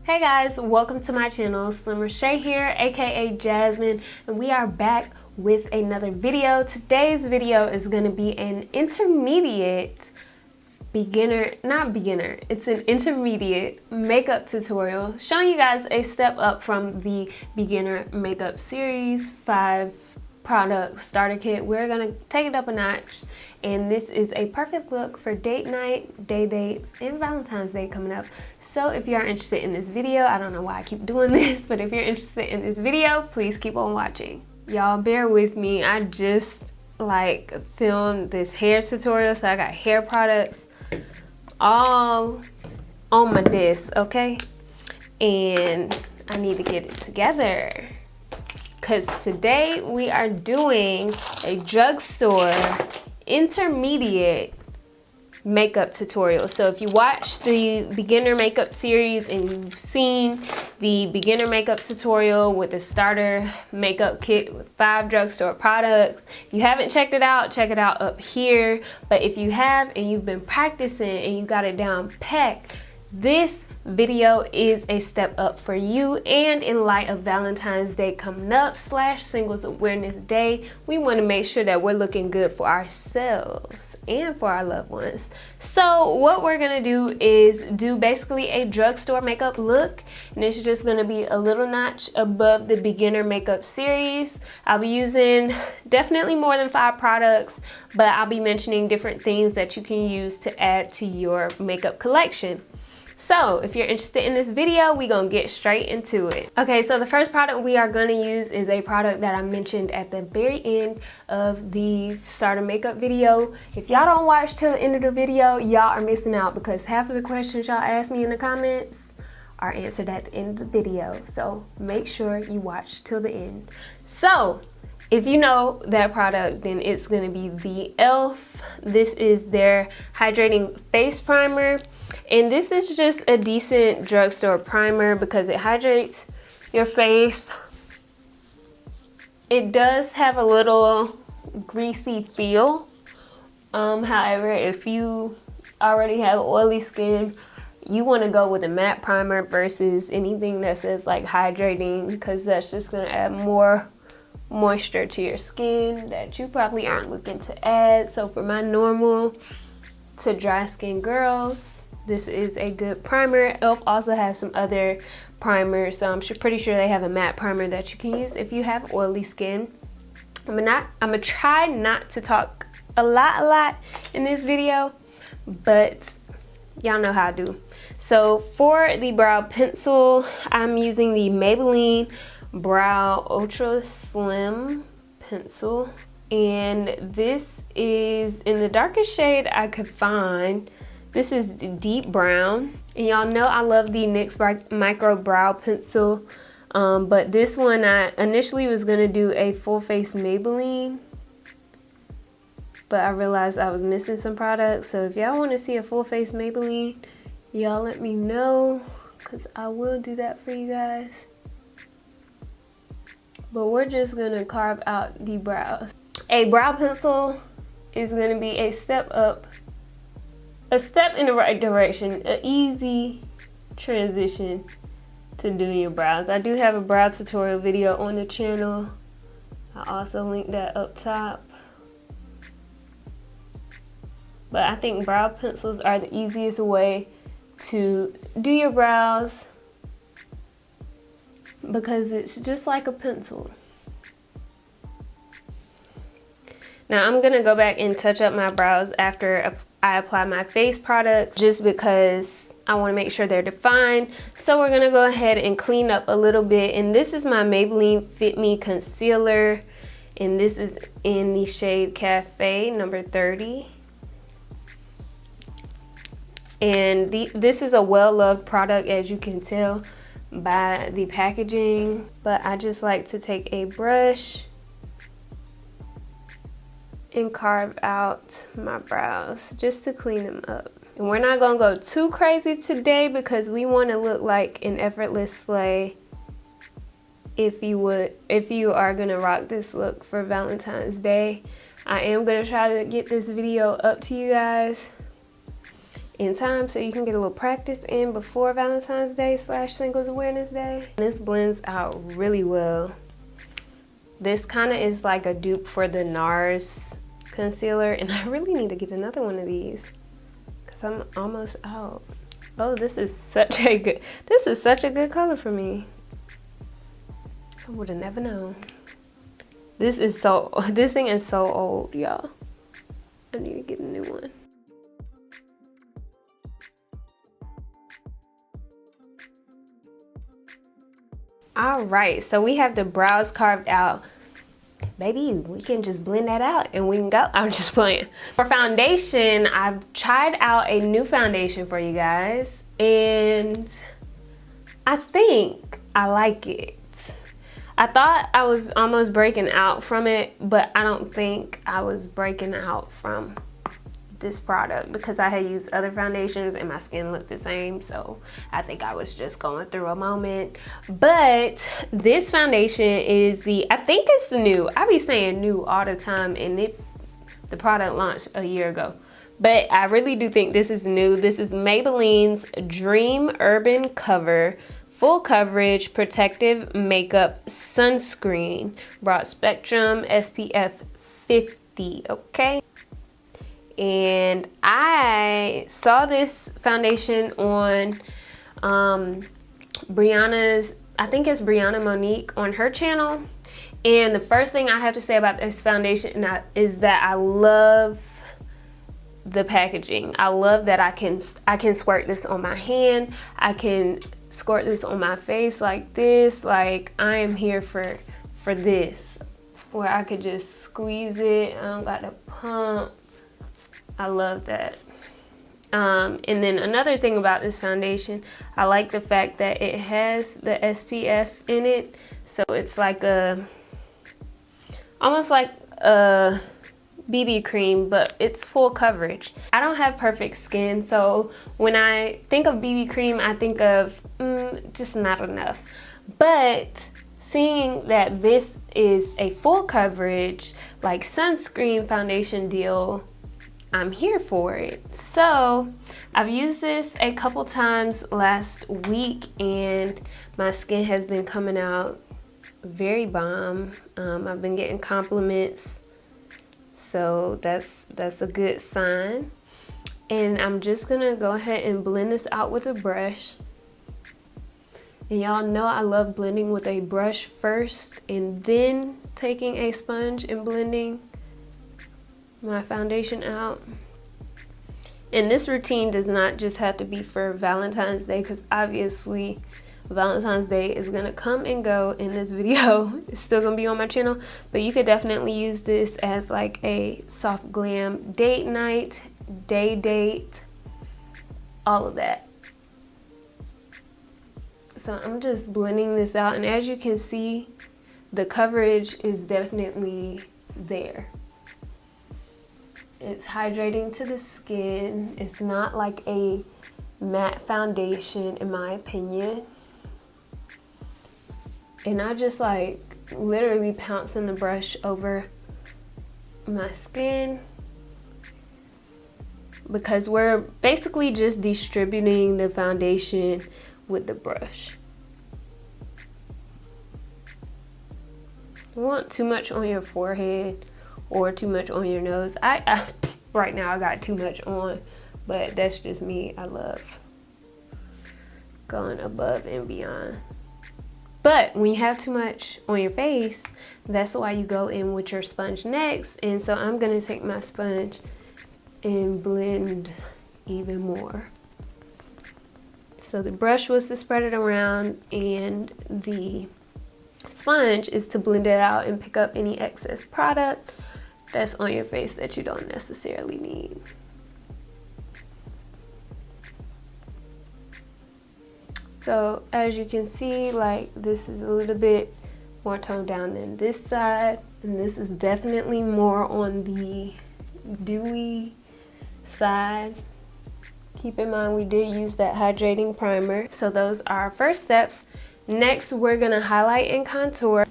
Hey guys, welcome to my channel. SLIN Reshae here, aka Jasmine, and we are back with another video. Today's video is going to be an intermediate it's an intermediate makeup tutorial showing you guys a step up from the beginner makeup series 5 product starter kit. We're gonna take it up a notch, and this is a perfect look for date night, day dates, and Valentine's Day coming up. So if you are interested in this video, I don't know why I keep doing this, but if you're interested in this video, please keep on watching. Y'all bear with me, I just filmed this hair tutorial, so I got hair products all on my desk, okay? And I need to get it together, because today we are doing a drugstore intermediate makeup tutorial. So if you watch the beginner makeup series and you've seen the beginner makeup tutorial with the starter makeup kit with 5 drugstore products, if you haven't checked it out, check it out up here. But if you have and you've been practicing and you got it down packed, this video is a step up for you. And in light of Valentine's Day coming up / Singles Awareness Day, we want to make sure that we're looking good for ourselves and for our loved ones. So what we're gonna do is do basically a drugstore makeup look, and it's just gonna be a little notch above the beginner makeup series. I'll be using definitely more than 5 products, but I'll be mentioning different things that you can use to add to your makeup collection. So if you're interested in this video, we're gonna get straight into it. Okay, so the first product we are gonna use is a product that I mentioned at the very end of the starter makeup video. If y'all don't watch till the end of the video, y'all are missing out, because half of the questions y'all ask me in the comments are answered at the end of the video. So make sure you watch till the end. So if you know that product, then it's gonna be the e.l.f. This is their hydrating face primer. And this is just a decent drugstore primer because it hydrates your face. It does have a little greasy feel. However, if you already have oily skin, you want to go with a matte primer versus anything that says hydrating, because that's just going to add more moisture to your skin that you probably aren't looking to add. So for my normal to dry skin girls, this is a good primer. e.l.f. also has some other primers, so I'm pretty sure they have a matte primer that you can use if you have oily skin. I'm gonna try not to talk a lot in this video, but y'all know how I do. So for the brow pencil, I'm using the Maybelline Brow Ultra Slim pencil, and this is in the darkest shade I could find. This is deep brown, and y'all know I love the NYX Micro Brow Pencil, but this one I initially was gonna do a full face Maybelline, but I realized I was missing some products. So if y'all want to see a full face Maybelline, y'all let me know, because I will do that for you guys. But we're just gonna carve out the brows. A brow pencil is gonna be a step up, a step in the right direction, an easy transition to doing your brows. I do have a brow tutorial video on the channel. I also link that up top. But I think brow pencils are the easiest way to do your brows, because it's just like a pencil. Now I'm gonna go back and touch up my brows after I apply my face products, just because I wanna make sure they're defined. So we're gonna go ahead and clean up a little bit. And this is my Maybelline Fit Me Concealer. And this is in the shade Cafe number 30. And this is a well-loved product, as you can tell by the packaging. But I just like to take a brush and carve out my brows just to clean them up. And we're not gonna go too crazy today, because we want to look like an effortless slay if you are gonna rock this look for Valentine's Day. I am gonna try to get this video up to you guys in time so you can get a little practice in before Valentine's Day / Singles Awareness Day. This blends out really well. This kind of is like a dupe for the NARS concealer, and I really need to get another one of these because I'm almost out. Oh, this is such a good color for me. I would have never known. This thing is so old, y'all. I need to get a new one. All right, so we have the brows carved out. Baby, we can just blend that out and we can go. I'm just playing. For foundation, I've tried out a new foundation for you guys, and I think I like it. I thought I was almost breaking out from it, but I don't think I was breaking out from this product because I had used other foundations and my skin looked the same, so I think I was just going through a moment. But this foundation is I think it's new. I be saying new all the time, and the product launched a year ago. But I really do think this is new. This is Maybelline's Dream Urban Cover Full Coverage Protective Makeup Sunscreen, Broad Spectrum, SPF 50, okay? And I saw this foundation on Brianna's, I think it's Brianna Monique on her channel. And the first thing I have to say about this foundation is that I love the packaging. I love that I can squirt this on my hand. I can squirt this on my face like this. Like, I am here for this, where I could just squeeze it. I don't got to pump. I love that. And then another thing about this foundation, I like the fact that it has the SPF in it. So it's like almost like a BB cream, but it's full coverage. I don't have perfect skin, so when I think of BB cream, I think of just not enough. But seeing that this is a full coverage, like sunscreen foundation deal, I'm here for it. So I've used this a couple times last week, and my skin has been coming out very bomb. I've been getting compliments, so that's a good sign. And I'm just gonna go ahead and blend this out with a brush. And y'all know I love blending with a brush first and then taking a sponge and blending my foundation out. And this routine does not just have to be for Valentine's Day, because obviously Valentine's Day is gonna come and go in this video. It's still gonna be on my channel, but you could definitely use this as like a soft glam date night, day date, all of that. So I'm just blending this out, and as you can see, the coverage is definitely there. It's hydrating to the skin. It's not like a matte foundation, in my opinion. And I just like literally pouncing the brush over my skin, because we're basically just distributing the foundation with the brush. You want too much on your forehead or too much on your nose. I right now I got too much on, but that's just me. I love going above and beyond. But when you have too much on your face, that's why you go in with your sponge next. And so I'm gonna take my sponge and blend even more. So the brush was to spread it around, and the sponge is to blend it out and pick up any excess product that's on your face that you don't necessarily need. So as you can see, like, this is a little bit more toned down than this side, and this is definitely more on the dewy side. Keep in mind we did use that hydrating primer. So those are our first steps. Next, we're gonna highlight and contour.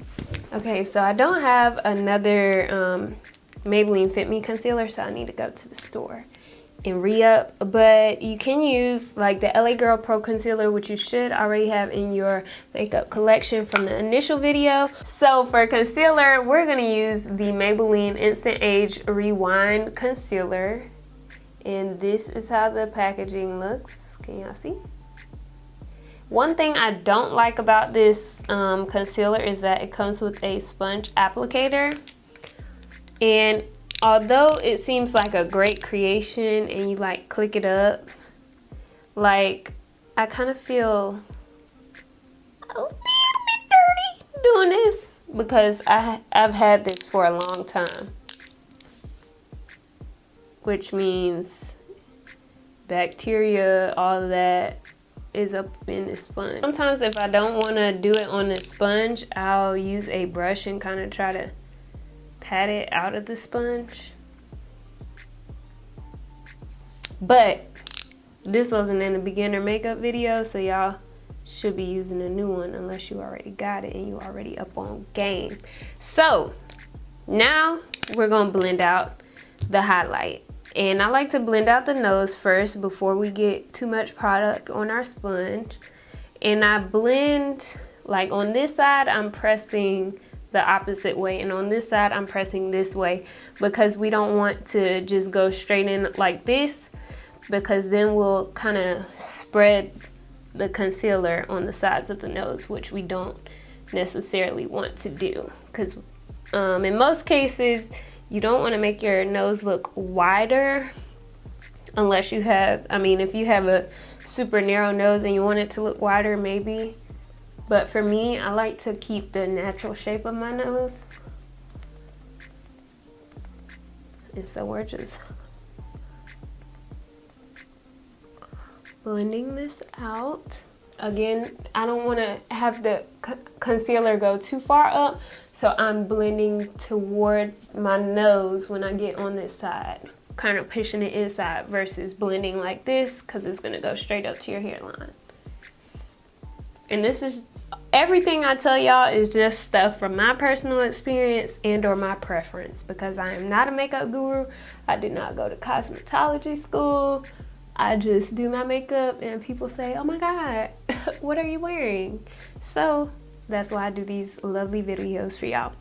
Okay, so I don't have another Maybelline Fit Me concealer, so I need to go to the store and re-up, but you can use like the LA Girl Pro Concealer, which you should already have in your makeup collection from the initial video. So for concealer, we're gonna use the Maybelline Instant Age Rewind Concealer, and this is how the packaging looks. Can y'all see? One thing I don't like about this concealer is that it comes with a sponge applicator, and although it seems like a great creation and you like click it up, like I kind of feel a little bit dirty doing this because I've had this for a long time, which means bacteria, all of that is up in the sponge. Sometimes if I don't want to do it on the sponge, I'll use a brush and kind of try to pat it out of the sponge. But this wasn't in the beginner makeup video, so y'all should be using a new one unless you already got it and you already up on game. So now we're gonna blend out the highlight. And I like to blend out the nose first before we get too much product on our sponge. And I blend, like on this side, I'm pressing the opposite way, and on this side, I'm pressing this way, because we don't want to just go straight in like this, because then we'll kind of spread the concealer on the sides of the nose, which we don't necessarily want to do. Because in most cases, you don't want to make your nose look wider unless you have, I mean, if you have a super narrow nose and you want it to look wider, maybe. But for me, I like to keep the natural shape of my nose. And so we're just blending this out. Again, I don't want to have the concealer go too far up, so I'm blending toward my nose when I get on this side, kind of pushing it inside versus blending like this, because it's going to go straight up to your hairline. And this is everything I tell y'all is just stuff from my personal experience and or my preference, because I am not a makeup guru. I did not go to cosmetology school. I just do my makeup and people say, oh my God, what are you wearing? So that's why I do these lovely videos for y'all.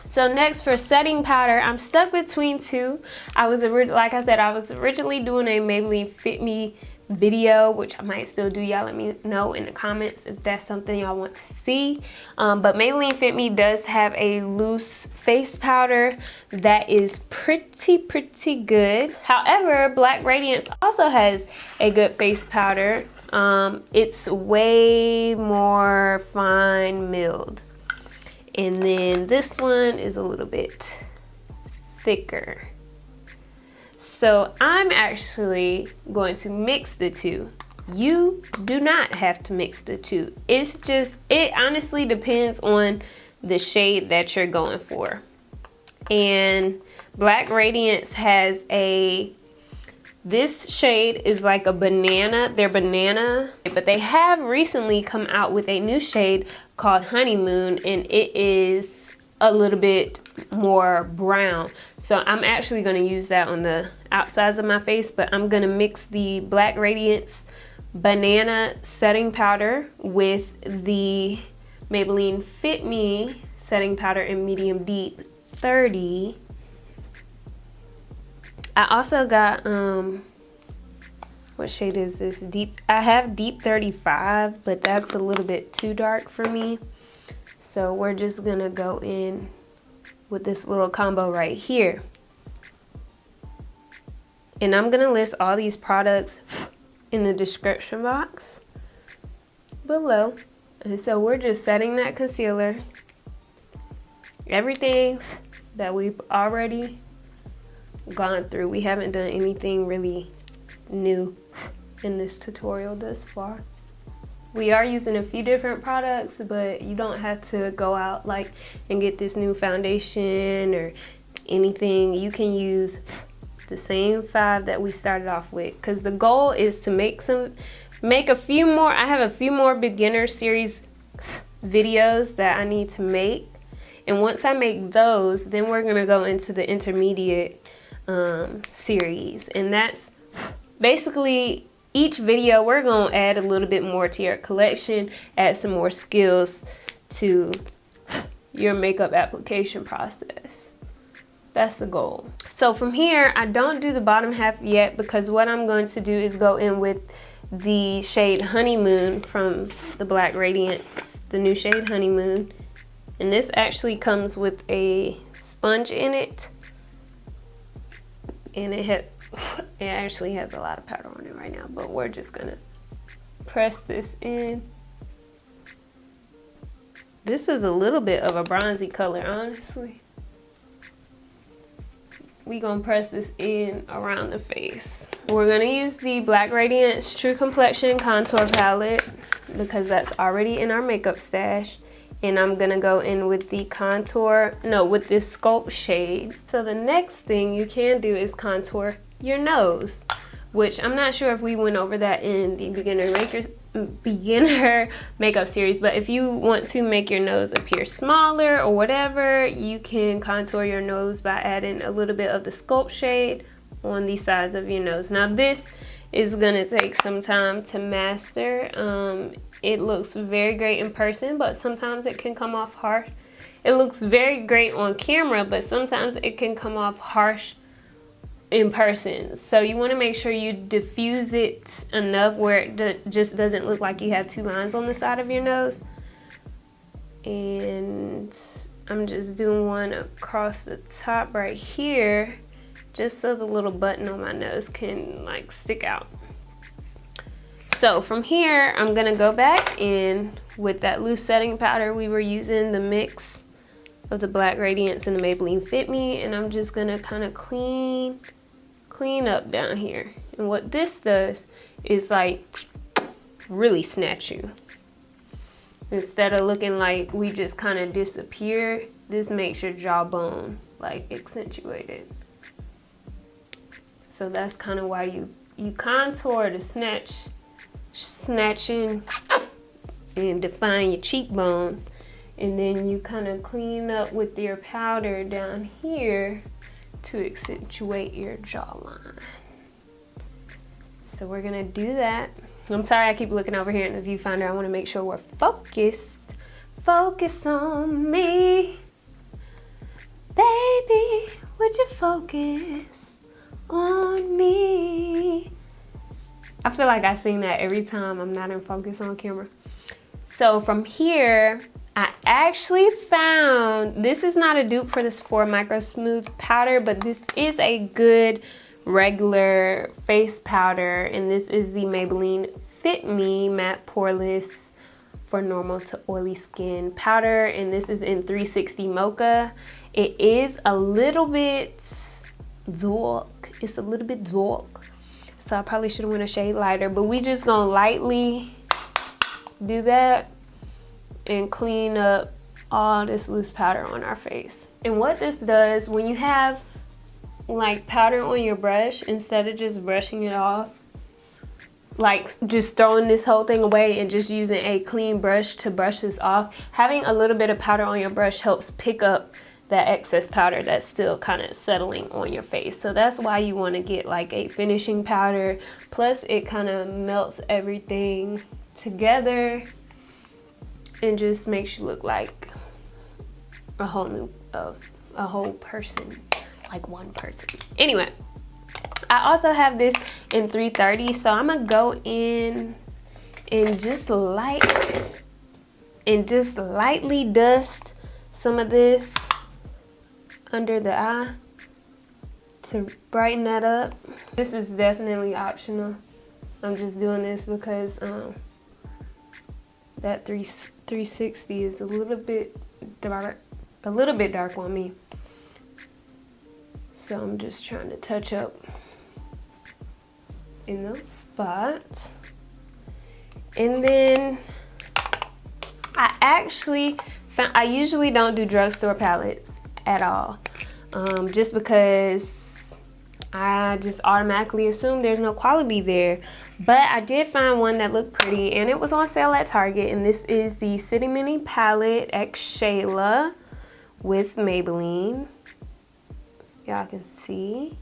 So next, for setting powder, I'm stuck between two. Like I said, I was originally doing a Maybelline Fit Me video, which I might still do. Y'all let me know in the comments if that's something y'all want to see. But Maybelline Fit Me does have a loose face powder that is pretty good. However, Black Radiance also has a good face powder. It's way more fine milled, and then this one is a little bit thicker. So I'm actually going to mix the two. You do not have to mix the two. It honestly depends on the shade that you're going for. And Black Radiance has this shade is like a banana. They're banana, but they have recently come out with a new shade called Honeymoon, and it is a little bit more brown. So I'm actually going to use that on the outsides of my face, but I'm going to mix the Black Radiance Banana setting powder with the Maybelline Fit Me setting powder in medium deep 30. I also got what shade is this? Deep. I have deep 35, but that's a little bit too dark for me. So we're just gonna go in with this little combo right here. And I'm gonna list all these products in the description box below. And so we're just setting that concealer. Everything that we've already gone through. We haven't done anything really new in this tutorial thus far. We are using a few different products, but you don't have to go out like and get this new foundation or anything. You can use the same 5 that we started off with, because the goal is to make a few more. I have a few more beginner series videos that I need to make, and once I make those, then we're gonna go into the intermediate series, and that's basically each video we're gonna add a little bit more to your collection, add some more skills to your makeup application process. That's the goal. So from here, I don't do the bottom half yet because what I'm going to do is go in with the shade Honeymoon from the Black Radiance, the new shade Honeymoon. And this actually comes with a sponge in it. And it actually has a lot of powder on it right now, but we're just gonna press this in. This is a little bit of a bronzy color, honestly. We gonna press this in around the face. We're gonna use the Black Radiance True Complexion Contour Palette because that's already in our makeup stash. And I'm gonna go in with the with this Sculpt shade. So the next thing you can do is contour your nose, which I'm not sure if we went over that in the beginner makeup series, but if you want to make your nose appear smaller or whatever, you can contour your nose by adding a little bit of the Sculpt shade on the sides of your nose. Now this is gonna take some time to master. It looks very great in person, but sometimes it can come off harsh. It looks very great on camera, but sometimes it can come off harsh in person. So you want to make sure you diffuse it enough where it just doesn't look like you have two lines on the side of your nose. And I'm just doing one across the top right here, just so the little button on my nose can like stick out. So from here, I'm gonna go back in with that loose setting powder we were using, the mix of the Black Radiance and the Maybelline Fit Me, and I'm just gonna kind of clean up down here. And what this does is like really snatch you. Instead of looking like we just kind of disappear, this makes your jawbone like accentuated. So that's kind of why you contour to snatching and define your cheekbones, and then you kind of clean up with your powder down here to accentuate your jawline. So we're gonna do that. I'm sorry I keep looking over here in the viewfinder. I want to make sure we're focused. Focus on me, baby. Would you focus on me? I feel like I sing that every time I'm not in focus on camera. So from here, I actually found, this is not a dupe for this Sephora Micro Smooth powder, but this is a good regular face powder, and this is the Maybelline Fit Me Matte Poreless for normal to oily skin powder, and this is in 360 Mocha. It is a little bit dark. It's a little bit dark. So I probably should have went a shade lighter, but we just gonna lightly do that and clean up all this loose powder on our face. And what this does, when you have like powder on your brush, instead of just brushing it off, like just throwing this whole thing away and just using a clean brush to brush this off, having a little bit of powder on your brush helps pick up that excess powder that's still kind of settling on your face. So that's why you want to get like a finishing powder. Plus it kind of melts everything together and just makes you look like a whole person, like one person. Anyway, I also have this in 330, so I'm gonna go in and just lightly dust some of this under the eye to brighten that up. This is definitely optional. I'm just doing this because that 360 is a little bit dark on me. So I'm just trying to touch up in those spots. And then I usually don't do drugstore palettes at all, just because I just automatically assume there's no quality there. But I did find one that looked pretty, and it was on sale at Target, and this is the City Mini Palette X SHAYLA with Maybelline. Y'all can see.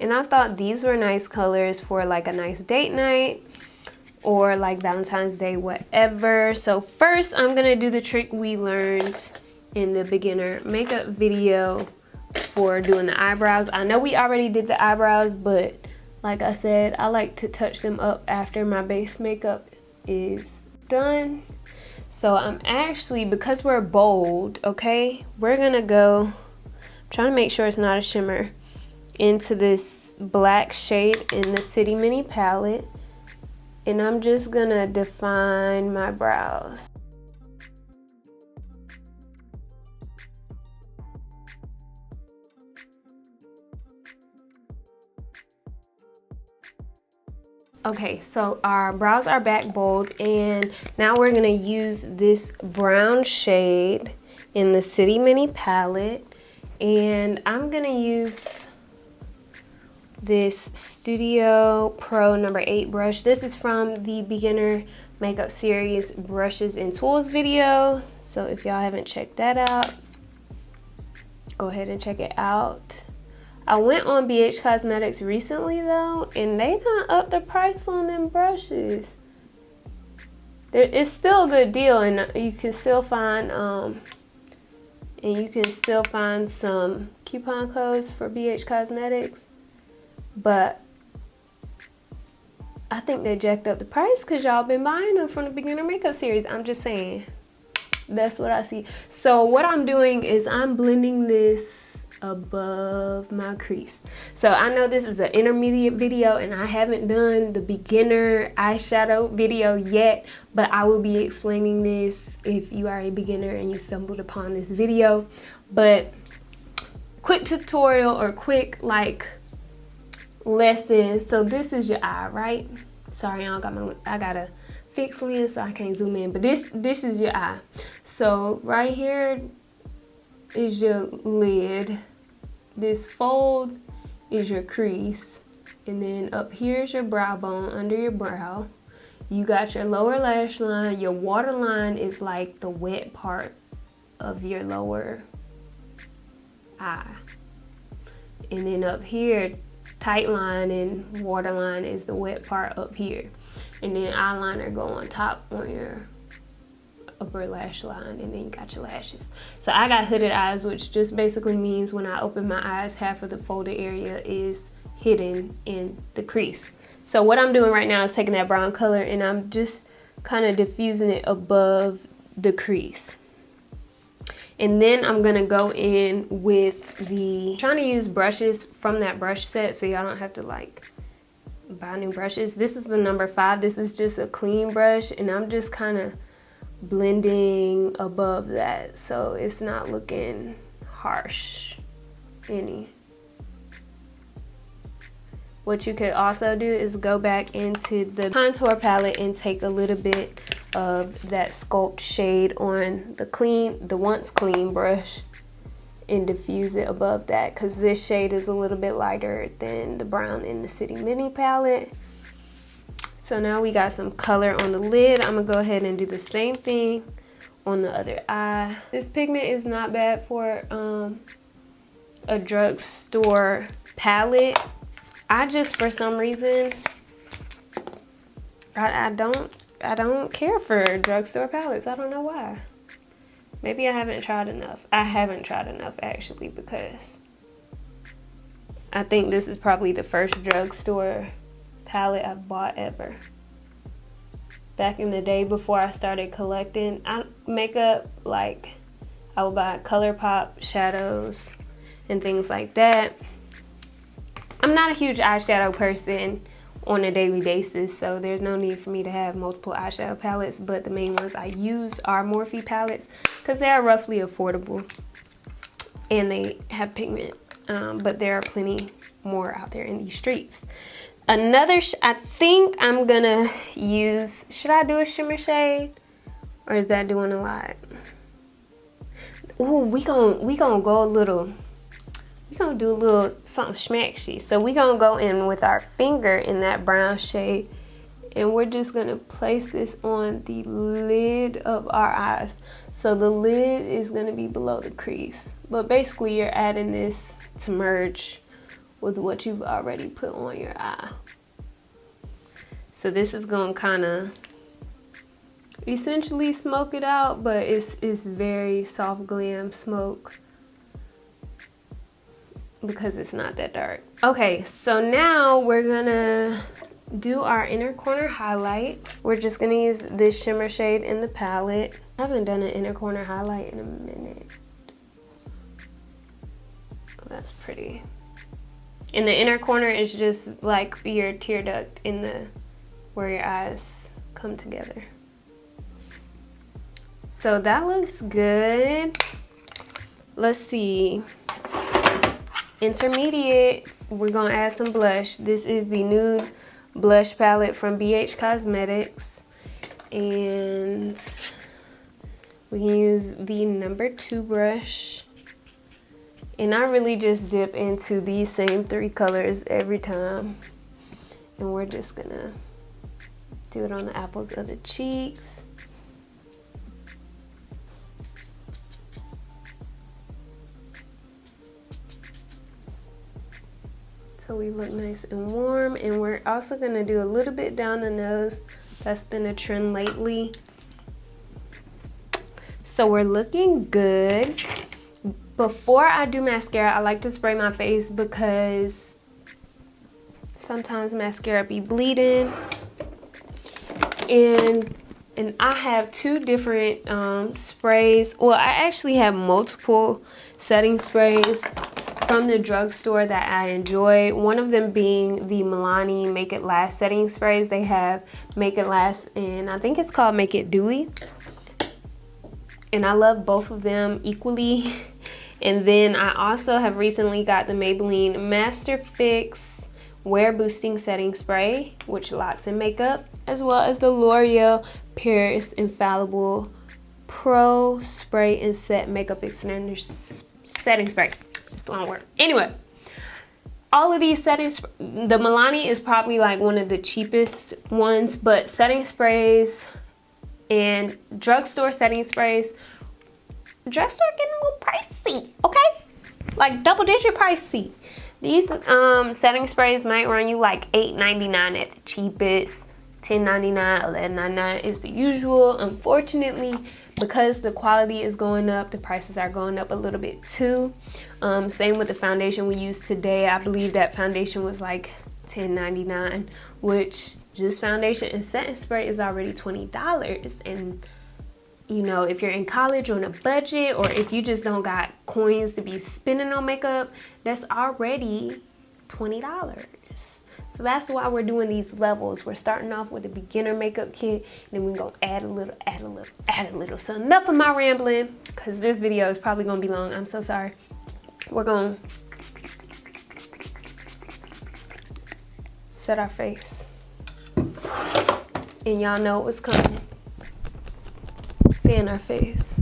And I thought these were nice colors for like a nice date night or like Valentine's Day, whatever. So first I'm gonna do the trick we learned in the beginner makeup video for doing the eyebrows. I know we already did the eyebrows, but like I said, I like to touch them up after my base makeup is done. So I'm actually, because we're bold, okay, we're gonna go, I'm trying to make sure it's not a shimmer, into this black shade in the City Mini palette. And I'm just gonna define my brows. Okay, so our brows are back bold, and now we're gonna use this brown shade in the City Mini palette, and I'm gonna use this Studio Pro number 8 brush. This is from the beginner makeup series brushes and tools video, so if y'all haven't checked that out, go ahead and check it out. I went on BH Cosmetics recently though, and they done upped the price on them brushes. It's still a good deal, and you can still find some coupon codes for BH Cosmetics, but I think they jacked up the price because y'all been buying them from the beginner makeup series. I'm just saying, that's what I see. So what I'm doing is I'm blending this above my crease. So I know this is an intermediate video and I haven't done the beginner eyeshadow video yet, but I will be explaining this if you are a beginner and you stumbled upon this video. But quick tutorial or quick like lesson. So this is your eye, right? Sorry, I got a fixed lens so I can't zoom in, but this is your eye. So right here is your lid. This fold is your crease, and then up here is your brow bone under your brow. You got your lower lash line. Your waterline is like the wet part of your lower eye, and then up here, tight line and waterline is the wet part up here, and then eyeliner go on top on your upper lash line, and then you got your lashes. So I got hooded eyes, which just basically means when I open my eyes, half of the folded area is hidden in the crease. So what I'm doing right now is taking that brown color and I'm just kind of diffusing it above the crease. And then I'm gonna go in with trying to use brushes from that brush set so y'all don't have to like buy new brushes. This is the number 5. This is just a clean brush, and I'm just kind of blending above that so it's not looking harsh any. What you could also do is go back into the contour palette and take a little bit of that Sculpt shade on the once clean brush and diffuse it above that, because this shade is a little bit lighter than the brown in the City Mini palette. So now we got some color on the lid. I'm gonna go ahead and do the same thing on the other eye. This pigment is not bad for a drugstore palette. I just, for some reason, I don't care for drugstore palettes. I don't know why. Maybe I haven't tried enough. I haven't tried enough actually, because I think this is probably the first drugstore palette I've bought ever. Back in the day before I started collecting makeup, like I would buy ColourPop shadows and things like that. I'm not a huge eyeshadow person on a daily basis, so there's no need for me to have multiple eyeshadow palettes, but the main ones I use are Morphe palettes because they are roughly affordable and they have pigment, but there are plenty more out there in these streets. I think I'm gonna use, should I do a shimmer shade or is that doing a lot? Ooh, we gonna go a little, we gonna do a little something schmacky. So we gonna go in with our finger in that brown shade, and we're just gonna place this on the lid of our eyes. So the lid is gonna be below the crease, but basically you're adding this to merge with what you've already put on your eye. So this is gonna kind of essentially smoke it out, but it's very soft glam smoke because it's not that dark. Okay, so now we're gonna do our inner corner highlight. We're just gonna use this shimmer shade in the palette. I haven't done an inner corner highlight in a minute. Oh, that's pretty. And the inner corner is just like your tear duct in the where your eyes come together. So that looks good. Let's see. Intermediate, we're gonna add some blush. This is the Nude blush palette from BH Cosmetics. And we can use the number 2 brush. And I really just dip into these same 3 colors every time. And we're just gonna do it on the apples of the cheeks. So we look nice and warm. And we're also gonna do a little bit down the nose. That's been a trend lately. So we're looking good. Before I do mascara, I like to spray my face because sometimes mascara be bleeding. And I have 2 different sprays. Well, I actually have multiple setting sprays from the drugstore that I enjoy. One of them being the Milani Make It Last setting sprays. They have Make It Last and I think it's called Make It Dewy. And I love both of them equally. And then I also have recently got the Maybelline MASTERFIX Wear Boosting Setting Spray, which locks in makeup, as well as the L'Oreal Paris Infallible Pro Spray and Set Makeup Extender Setting Spray. It's a long word. Anyway, all of these settings, the Milani is probably like one of the cheapest ones, but setting sprays and drugstore setting sprays, drugstore getting a little pricey, okay? Like double-digit pricey. These setting sprays might run you like $8.99 at the cheapest, $10.99, $11.99 is the usual. Unfortunately, because the quality is going up, the prices are going up a little bit too. Same with the foundation we used today. I believe that foundation was like $10.99, which just foundation and setting spray is already $20. And you know, if you're in college on a budget, or if you just don't got coins to be spending on makeup, that's already $20. So that's why we're doing these levels. We're starting off with a beginner makeup kit, and then we're gonna add a little, add a little, add a little. So enough of my rambling, because this video is probably gonna be long. I'm so sorry. We're gonna set our face. And y'all know what's coming. Fan our face.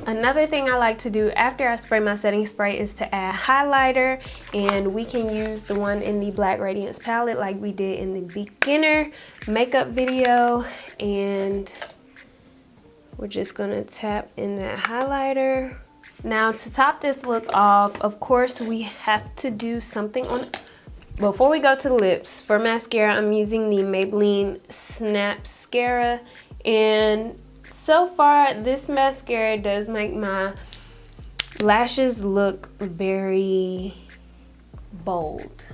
Another thing I like to do after I spray my setting spray is to add highlighter, and we can use the one in the Black Radiance palette like we did in the beginner makeup video. And we're just gonna tap in that highlighter. Now to top this look off, of course we have to do something on. Before we go to the lips, for mascara, I'm using the Maybelline Snapscara, and so far this mascara does make my lashes look very bold.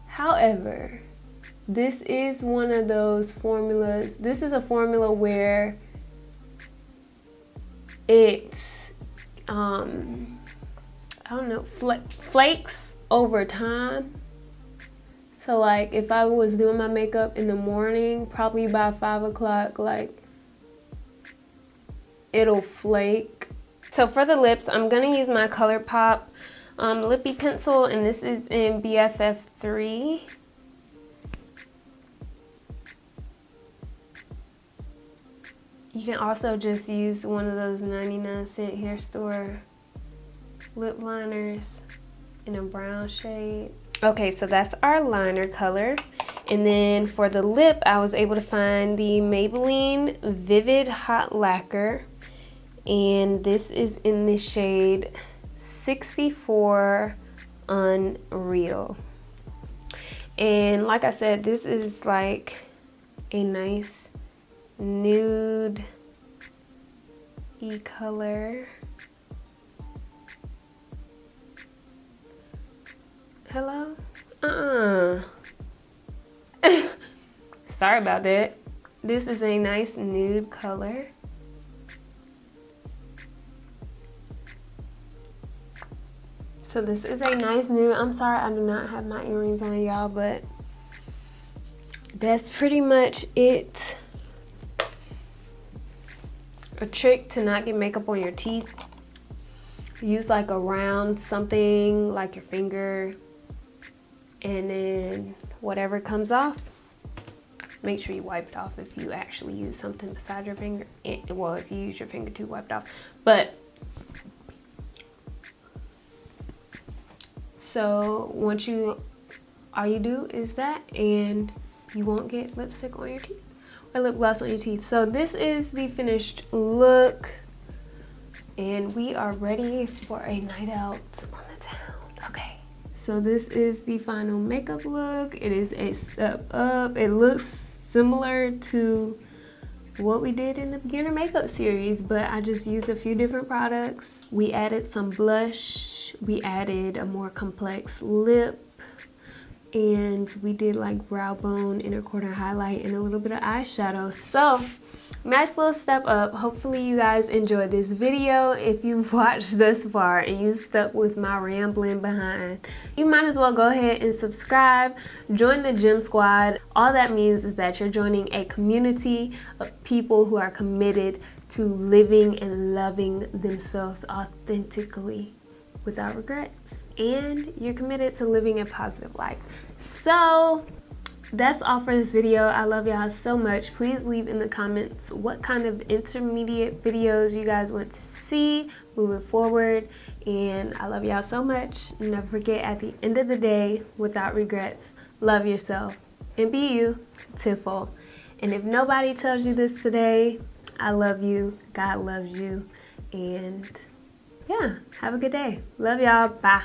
However, this is one of those formulas. This is a formula where it's, I don't know, flakes over time. So like if I was doing my makeup in the morning, probably by 5 o'clock, like it'll flake. So for the lips, I'm gonna use my ColourPop Lippie pencil, and this is in BFF3. You can also just use one of those 99-cent hair store lip liners in a brown shade. Okay, so that's our liner color. And then for the lip, I was able to find the Maybelline Vivid Hot Lacquer. And this is in the shade 64 Unreal. And like I said, this is like a nice nude color. Hello? Sorry about that. This is a nice nude color. So this is a nice nude. I'm sorry I do not have my earrings on, y'all, but that's pretty much it. A trick to not get makeup on your teeth. Use like a round something, like your finger, and then whatever comes off, make sure you wipe it off if you actually use something beside your finger. Well, if you use your finger to wipe it off. But so once all you do is that, and you won't get lipstick on your teeth or lip gloss on your teeth. So this is the finished look, and we are ready for a night out on the town. Okay, so this is the final makeup look. It is a step up. It looks similar to what we did in the beginner makeup series, but I just used a few different products. We added some blush, we added a more complex lip, and we did like brow bone, inner corner highlight, and a little bit of eyeshadow. So nice little step up. Hopefully you guys enjoyed this video. If you've watched thus far and you stuck with my rambling behind, you might as well go ahead and subscribe, join the gym squad. All that means is that you're joining a community of people who are committed to living and loving themselves authentically without regrets, and you're committed to living a positive life. So that's all for this video. I love y'all so much. Please leave in the comments what kind of intermediate videos you guys want to see moving forward, and I love y'all so much. Never forget, at the end of the day, without regrets, love yourself and be you, Tiffle. And if nobody tells you this today, I love you, God loves you, and yeah, have a good day. Love y'all. Bye.